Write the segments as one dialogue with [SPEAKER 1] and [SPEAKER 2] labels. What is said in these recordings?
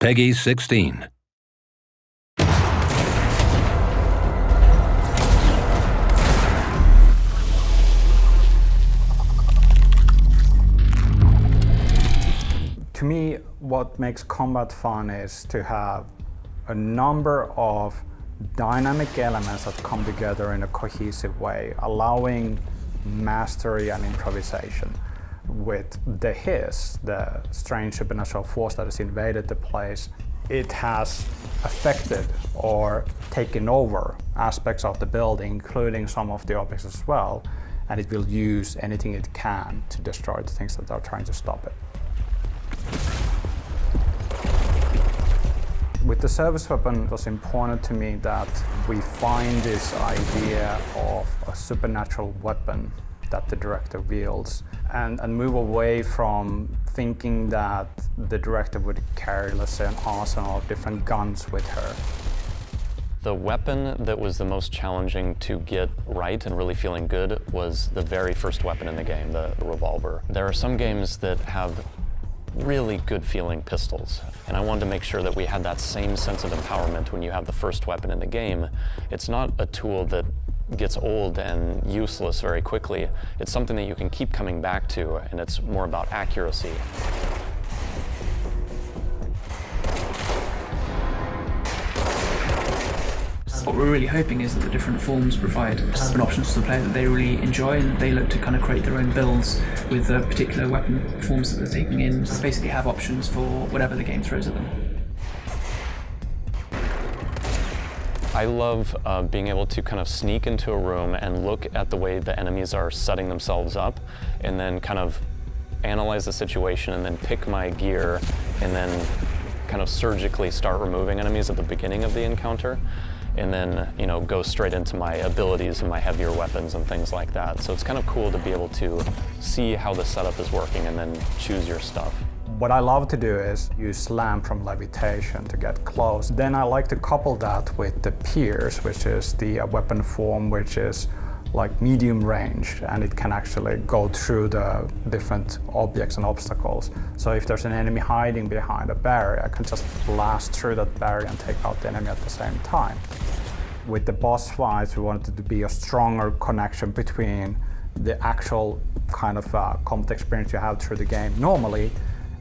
[SPEAKER 1] Peggy 16.
[SPEAKER 2] To me, what makes combat fun is to have a number of dynamic elements that come together in a cohesive way, allowing mastery and improvisation. With the Hiss, the strange supernatural force that has invaded the place, it has affected or taken over aspects of the building, including some of the objects as well, and it will use anything it can to destroy the things that are trying to stop it. With the service weapon, it was important to me that we find this idea of a supernatural weapon that the director wields and move away from thinking that the director would carry, let's say, an arsenal of different guns with her.
[SPEAKER 3] The weapon that was the most challenging to get right and really feeling good was the very first weapon in the game, the revolver. There are some games that have really good feeling pistols, and I wanted to make sure that we had that same sense of empowerment when you have the first weapon in the game. It's not a tool that gets old and useless very quickly. It's something that you can keep coming back to, and it's more about accuracy.
[SPEAKER 4] What we're really hoping is that the different forms provide options to the player that they really enjoy, and they look to kind of create their own builds with the particular weapon forms that they're taking in. So basically have options for whatever the game throws at them.
[SPEAKER 3] I love being able to kind of sneak into a room and look at the way the enemies are setting themselves up, and then kind of analyze the situation, and then pick my gear, and then kind of surgically start removing enemies at the beginning of the encounter, and then, you know, go straight into my abilities and my heavier weapons and things like that. So it's kind of cool to be able to see how the setup is working and then choose your stuff.
[SPEAKER 2] What I love to do is use slam from levitation to get close. Then I like to couple that with the pierce, which is the weapon form which is like medium range, and it can actually go through the different objects and obstacles. So if there's an enemy hiding behind a barrier, I can just blast through that barrier and take out the enemy at the same time. With the boss fights, we wanted to be a stronger connection between the actual kind of combat experience you have through the game normally,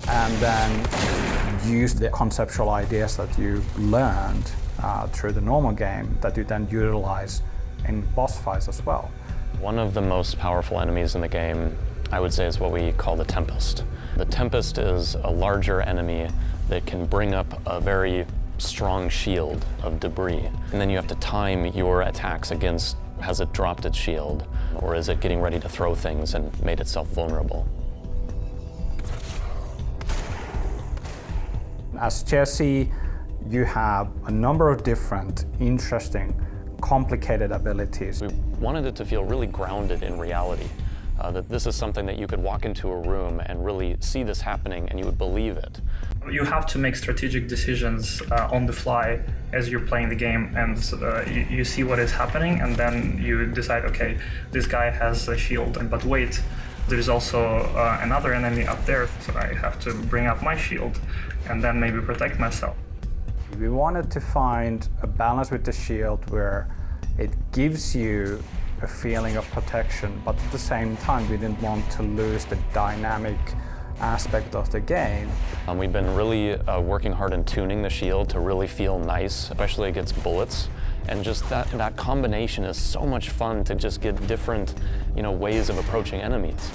[SPEAKER 2] and then use the conceptual ideas that you learned through the normal game that you then utilize in boss fights as well.
[SPEAKER 3] One of the most powerful enemies in the game, I would say, is what we call the Tempest. The Tempest is a larger enemy that can bring up a very strong shield of debris, and then you have to time your attacks against, has it dropped its shield, or is it getting ready to throw things and made itself vulnerable?
[SPEAKER 2] As Jesse, you have a number of different interesting, complicated abilities.
[SPEAKER 3] We wanted it to feel really grounded in reality, that this is something that you could walk into a room and really see this happening and you would believe it.
[SPEAKER 5] You have to make strategic decisions on the fly as you're playing the game, and you see what is happening, and then you decide, okay, this guy has a shield, but wait, there's also another enemy up there, so I have to bring up my shield and then maybe protect myself.
[SPEAKER 2] We wanted to find a balance with the shield where it gives you a feeling of protection, but at the same time we didn't want to lose the dynamic aspect of the game.
[SPEAKER 3] We've been really working hard in tuning the shield to really feel nice, especially against bullets. And just that combination is so much fun to just get different, ways of approaching enemies.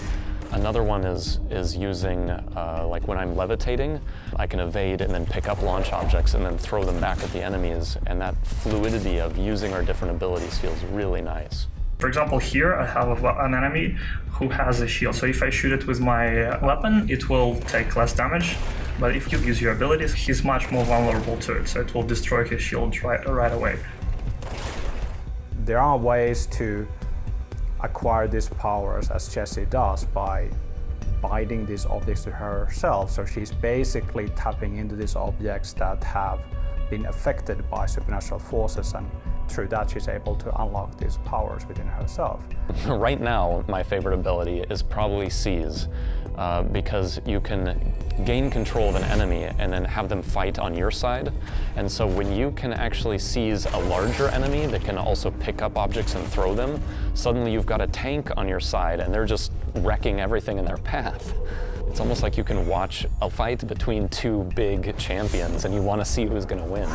[SPEAKER 3] Another one is using, like when I'm levitating, I can evade and then pick up launch objects and then throw them back at the enemies, and that fluidity of using our different abilities feels really nice.
[SPEAKER 5] For example, here I have an enemy who has a shield, so if I shoot it with my weapon, it will take less damage, but if you use your abilities, he's much more vulnerable to it, so it will destroy his shield right away.
[SPEAKER 2] There are ways to acquire these powers, as Jessie does, by binding these objects to herself. So she's basically tapping into these objects that have been affected by supernatural forces, and through that she's able to unlock these powers within herself.
[SPEAKER 3] Right now, my favorite ability is probably Seize, because you can gain control of an enemy and then have them fight on your side. And so when you can actually seize a larger enemy that can also pick up objects and throw them, suddenly you've got a tank on your side and they're just wrecking everything in their path. It's almost like you can watch a fight between two big champions and you want to see who's going to win.